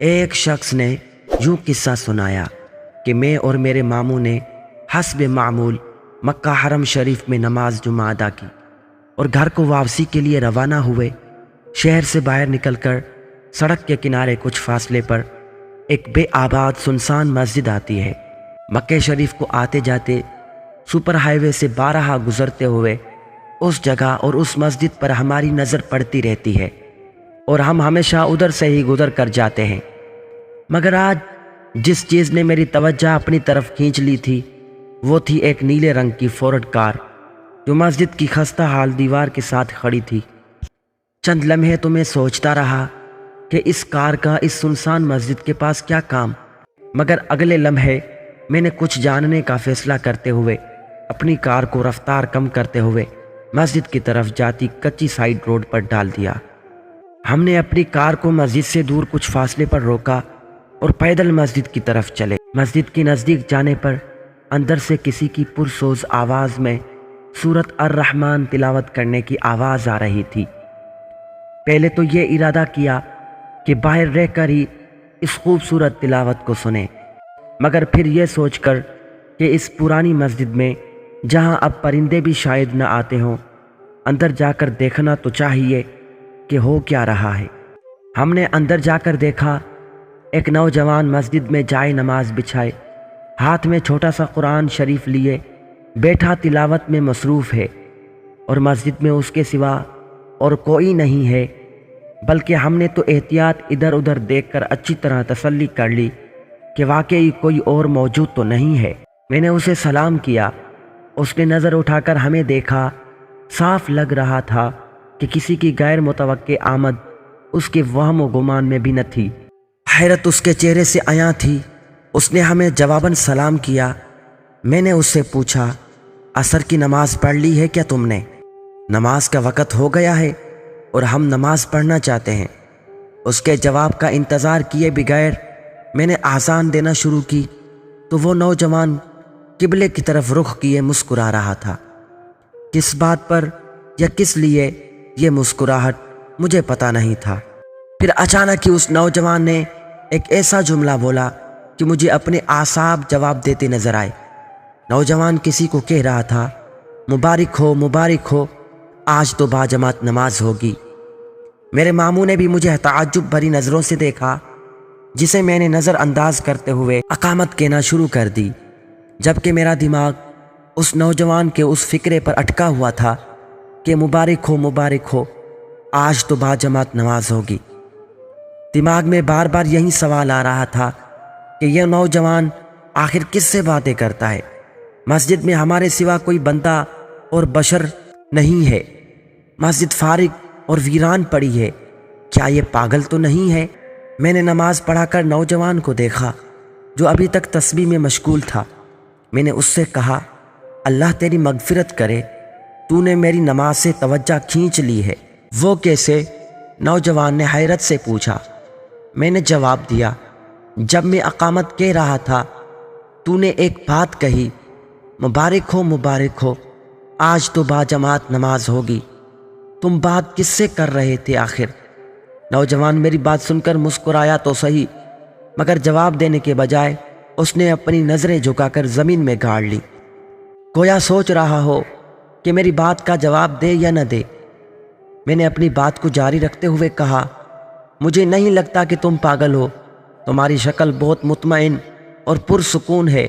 ایک شخص نے یوں قصہ سنایا کہ میں اور میرے ماموں نے حسب معمول مکہ حرم شریف میں نماز جمعہ ادا کی اور گھر کو واپسی کے لیے روانہ ہوئے۔ شہر سے باہر نکل کر سڑک کے کنارے کچھ فاصلے پر ایک بے آباد سنسان مسجد آتی ہے۔ مکہ شریف کو آتے جاتے سپر ہائی وے سے بارہا گزرتے ہوئے اس جگہ اور اس مسجد پر ہماری نظر پڑتی رہتی ہے اور ہم ہمیشہ ادھر سے ہی گزر کر جاتے ہیں، مگر آج جس چیز نے میری توجہ اپنی طرف کھینچ لی تھی وہ تھی ایک نیلے رنگ کی فورڈ کار جو مسجد کی خستہ حال دیوار کے ساتھ کھڑی تھی۔ چند لمحے تو میں سوچتا رہا کہ اس کار کا اس سنسان مسجد کے پاس کیا کام، مگر اگلے لمحے میں نے کچھ جاننے کا فیصلہ کرتے ہوئے اپنی کار کو رفتار کم کرتے ہوئے مسجد کی طرف جاتی کچی سائیڈ روڈ پر ڈال دیا۔ ہم نے اپنی کار کو مسجد سے دور کچھ فاصلے پر روکا اور پیدل مسجد کی طرف چلے۔ مسجد کے نزدیک جانے پر اندر سے کسی کی پرسوز آواز میں سورۃ الرحمن تلاوت کرنے کی آواز آ رہی تھی۔ پہلے تو یہ ارادہ کیا کہ باہر رہ کر ہی اس خوبصورت تلاوت کو سنیں، مگر پھر یہ سوچ کر کہ اس پرانی مسجد میں جہاں اب پرندے بھی شاید نہ آتے ہوں، اندر جا کر دیکھنا تو چاہیے کہ ہو کیا رہا ہے۔ ہم نے اندر جا کر دیکھا ایک نوجوان مسجد میں جائے نماز بچھائے، ہاتھ میں چھوٹا سا قرآن شریف لیے بیٹھا تلاوت میں مصروف ہے، اور مسجد میں اس کے سوا اور کوئی نہیں ہے، بلکہ ہم نے تو احتیاط ادھر ادھر دیکھ کر اچھی طرح تسلی کر لی کہ واقعی کوئی اور موجود تو نہیں ہے۔ میں نے اسے سلام کیا، اس نے نظر اٹھا کر ہمیں دیکھا۔ صاف لگ رہا تھا کہ کسی کی غیر متوقع آمد اس کے وہم و گمان میں بھی نہ تھی۔ حیرت اس کے چہرے سے عیاں تھی۔ اس نے ہمیں جواباً سلام کیا۔ میں نے اس سے پوچھا، عصر کی نماز پڑھ لی ہے کیا تم نے؟ نماز کا وقت ہو گیا ہے اور ہم نماز پڑھنا چاہتے ہیں۔ اس کے جواب کا انتظار کیے بغیر میں نے آذان دینا شروع کی تو وہ نوجوان قبلے کی طرف رخ کیے مسکرا رہا تھا۔ کس بات پر یا کس لیے یہ مسکراہٹ مجھے پتہ نہیں تھا۔ پھر اچانک ہی اس نوجوان نے ایک ایسا جملہ بولا کہ مجھے اپنے اعصاب جواب دیتے نظر آئے۔ نوجوان کسی کو کہہ رہا تھا، مبارک ہو مبارک ہو، آج تو باجماعت نماز ہوگی۔ میرے ماموں نے بھی مجھے تعجب بھری نظروں سے دیکھا، جسے میں نے نظر انداز کرتے ہوئے اقامت کہنا شروع کر دی، جبکہ میرا دماغ اس نوجوان کے اس فکرے پر اٹکا ہوا تھا کہ مبارک ہو آج تو باجماعت نماز ہوگی۔ دماغ میں بار بار یہی سوال آ رہا تھا کہ یہ نوجوان آخر کس سے باتیں کرتا ہے؟ مسجد میں ہمارے سوا کوئی بندہ اور بشر نہیں ہے، مسجد فارغ اور ویران پڑی ہے، کیا یہ پاگل تو نہیں ہے؟ میں نے نماز پڑھا کر نوجوان کو دیکھا جو ابھی تک تسبیح میں مشغول تھا۔ میں نے اس سے کہا، اللہ تیری مغفرت کرے، تو نے میری نماز سے توجہ کھینچ لی ہے۔ وہ کیسے؟ نوجوان نے حیرت سے پوچھا۔ میں نے جواب دیا، جب میں اقامت کہہ رہا تھا تو نے ایک بات کہی، مبارک ہو آج تو باجماعت نماز ہوگی۔ تم بات کس سے کر رہے تھے آخر؟ نوجوان میری بات سن کر مسکرایا تو صحیح، مگر جواب دینے کے بجائے اس نے اپنی نظریں جھکا کر زمین میں گاڑ لی، گویا سوچ رہا ہو کہ میری بات کا جواب دے یا نہ دے۔ میں نے اپنی بات کو جاری رکھتے ہوئے کہا، مجھے نہیں لگتا کہ تم پاگل ہو، تمہاری شکل بہت مطمئن اور پرسکون ہے،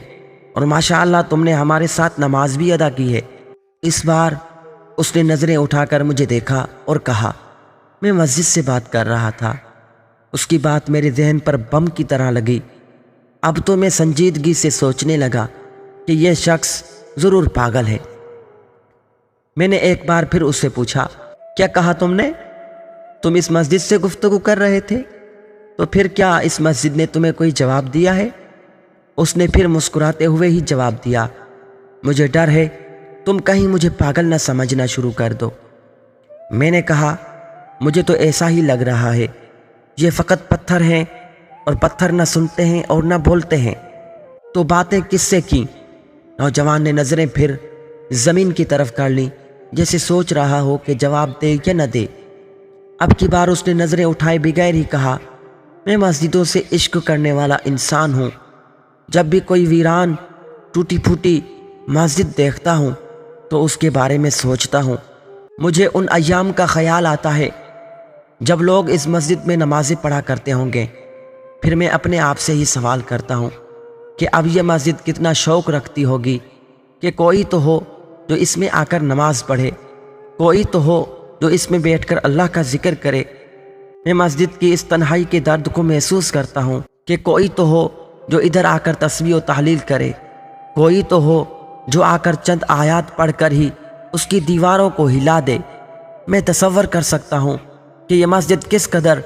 اور ماشاءاللہ تم نے ہمارے ساتھ نماز بھی ادا کی ہے۔ اس بار اس نے نظریں اٹھا کر مجھے دیکھا اور کہا، میں مسجد سے بات کر رہا تھا۔ اس کی بات میرے ذہن پر بم کی طرح لگی۔ اب تو میں سنجیدگی سے سوچنے لگا کہ یہ شخص ضرور پاگل ہے۔ میں نے ایک بار پھر اس سے پوچھا، کیا کہا تم نے؟ تم اس مسجد سے گفتگو کر رہے تھے؟ تو پھر کیا اس مسجد نے تمہیں کوئی جواب دیا ہے؟ اس نے پھر مسکراتے ہوئے ہی جواب دیا، مجھے ڈر ہے تم کہیں مجھے پاگل نہ سمجھنا شروع کر دو۔ میں نے کہا، مجھے تو ایسا ہی لگ رہا ہے، یہ فقط پتھر ہیں اور پتھر نہ سنتے ہیں اور نہ بولتے ہیں، تو باتیں کس سے کی؟ نوجوان نے نظریں پھر زمین کی طرف کر لیں، جیسے سوچ رہا ہو کہ جواب دے یا نہ دے۔ اب کی بار اس نے نظریں اٹھائے بغیر ہی کہا، میں مسجدوں سے عشق کرنے والا انسان ہوں۔ جب بھی کوئی ویران ٹوٹی پھوٹی مسجد دیکھتا ہوں تو اس کے بارے میں سوچتا ہوں۔ مجھے ان ایام کا خیال آتا ہے جب لوگ اس مسجد میں نمازیں پڑھا کرتے ہوں گے۔ پھر میں اپنے آپ سے ہی سوال کرتا ہوں کہ اب یہ مسجد کتنا شوق رکھتی ہوگی کہ کوئی تو ہو جو اس میں آ کر نماز پڑھے، کوئی تو ہو جو اس میں بیٹھ کر اللہ کا ذکر کرے۔ میں مسجد کی اس تنہائی کے درد کو محسوس کرتا ہوں کہ کوئی تو ہو جو ادھر آ کر تسبیح و تحلیل کرے، کوئی تو ہو جو آ کر چند آیات پڑھ کر ہی اس کی دیواروں کو ہلا دے۔ میں تصور کر سکتا ہوں کہ یہ مسجد کس قدر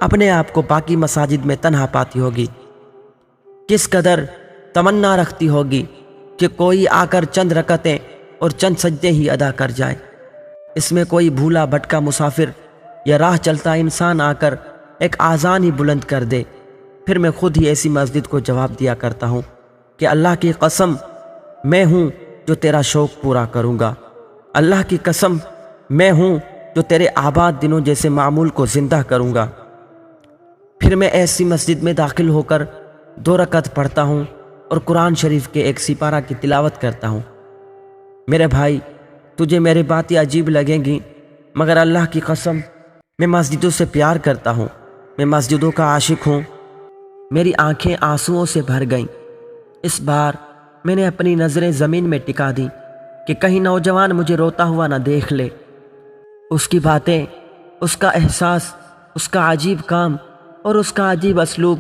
اپنے آپ کو باقی مساجد میں تنہا پاتی ہوگی، کس قدر تمنا رکھتی ہوگی کہ کوئی آ کر چند رکعتیں اور چند سجدے ہی ادا کر جائے۔ اس میں کوئی بھولا بھٹکا مسافر یا راہ چلتا انسان آ کر ایک آذان ہی بلند کر دے۔ پھر میں خود ہی ایسی مسجد کو جواب دیا کرتا ہوں کہ اللہ کی قسم میں ہوں جو تیرا شوق پورا کروں گا، اللہ کی قسم میں ہوں جو تیرے آباد دنوں جیسے معمول کو زندہ کروں گا۔ پھر میں ایسی مسجد میں داخل ہو کر 2 رکعت پڑھتا ہوں اور قرآن شریف کے ایک سپارہ کی تلاوت کرتا ہوں۔ میرے بھائی، تجھے میری باتیں عجیب لگیں گی مگر اللہ کی قسم میں مسجدوں سے پیار کرتا ہوں، میں مسجدوں کا عاشق ہوں۔ میری آنکھیں آنسوؤں سے بھر گئیں۔ اس بار میں نے اپنی نظریں زمین میں ٹکا دیں کہ کہیں نوجوان مجھے روتا ہوا نہ دیکھ لے۔ اس کی باتیں، اس کا احساس، اس کا عجیب کام اور اس کا عجیب اسلوب،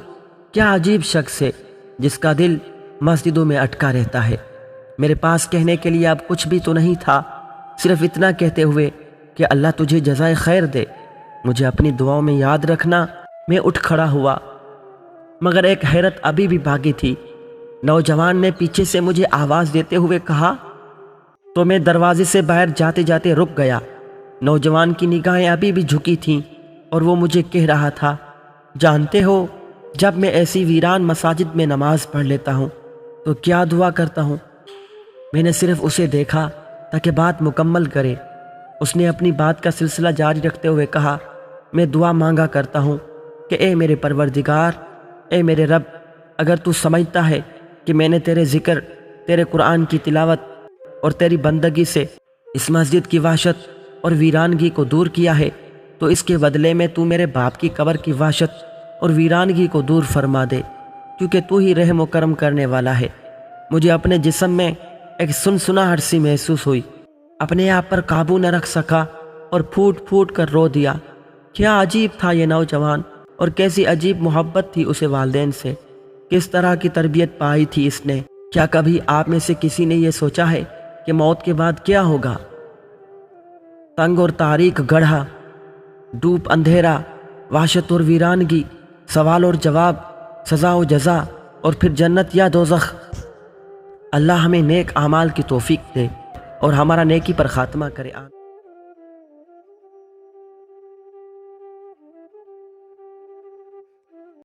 کیا عجیب شخص ہے جس کا دل مسجدوں میں اٹکا رہتا ہے۔ میرے پاس کہنے کے لیے اب کچھ بھی تو نہیں تھا، صرف اتنا کہتے ہوئے کہ اللہ تجھے جزائے خیر دے، مجھے اپنی دعاؤں میں یاد رکھنا۔ میں اٹھ کھڑا ہوا مگر ایک حیرت ابھی بھی باقی تھی۔ نوجوان نے پیچھے سے مجھے آواز دیتے ہوئے کہا تو میں دروازے سے باہر جاتے جاتے رک گیا۔ نوجوان کی نگاہیں ابھی بھی جھکی تھیں اور وہ مجھے کہہ رہا تھا، جانتے ہو جب میں ایسی ویران مساجد میں نماز پڑھ لیتا ہوں تو کیا دعا کرتا ہوں؟ میں نے صرف اسے دیکھا تاکہ بات مکمل کرے۔ اس نے اپنی بات کا سلسلہ جاری رکھتے ہوئے کہا، میں دعا مانگا کرتا ہوں کہ اے میرے پروردگار، اے میرے رب، اگر تو سمجھتا ہے کہ میں نے تیرے ذکر، تیرے قرآن کی تلاوت اور تیری بندگی سے اس مسجد کی وحشت اور ویرانگی کو دور کیا ہے تو اس کے بدلے میں تو میرے باپ کی قبر کی وحشت اور ویرانگی کو دور فرما دے، کیونکہ تو ہی رحم و کرم کرنے والا ہے۔ مجھے اپنے جسم میں ایک سنسناہٹ سی محسوس ہوئی، اپنے آپ پر قابو نہ رکھ سکا اور پھوٹ پھوٹ کر رو دیا۔ کیا عجیب تھا یہ نوجوان اور کیسی عجیب محبت تھی اسے والدین سے، کس طرح کی تربیت پائی تھی اس نے۔ کیا کبھی آپ میں سے کسی نے یہ سوچا ہے کہ موت کے بعد کیا ہوگا؟ تنگ اور تاریک گڑھا، ڈوب اندھیرا، وحشت اور ویرانگی، سوال اور جواب، سزا و جزا اور پھر جنت یا دوزخ۔ اللہ ہمیں نیک اعمال کی توفیق دے اور ہمارا نیکی پر خاتمہ کرے۔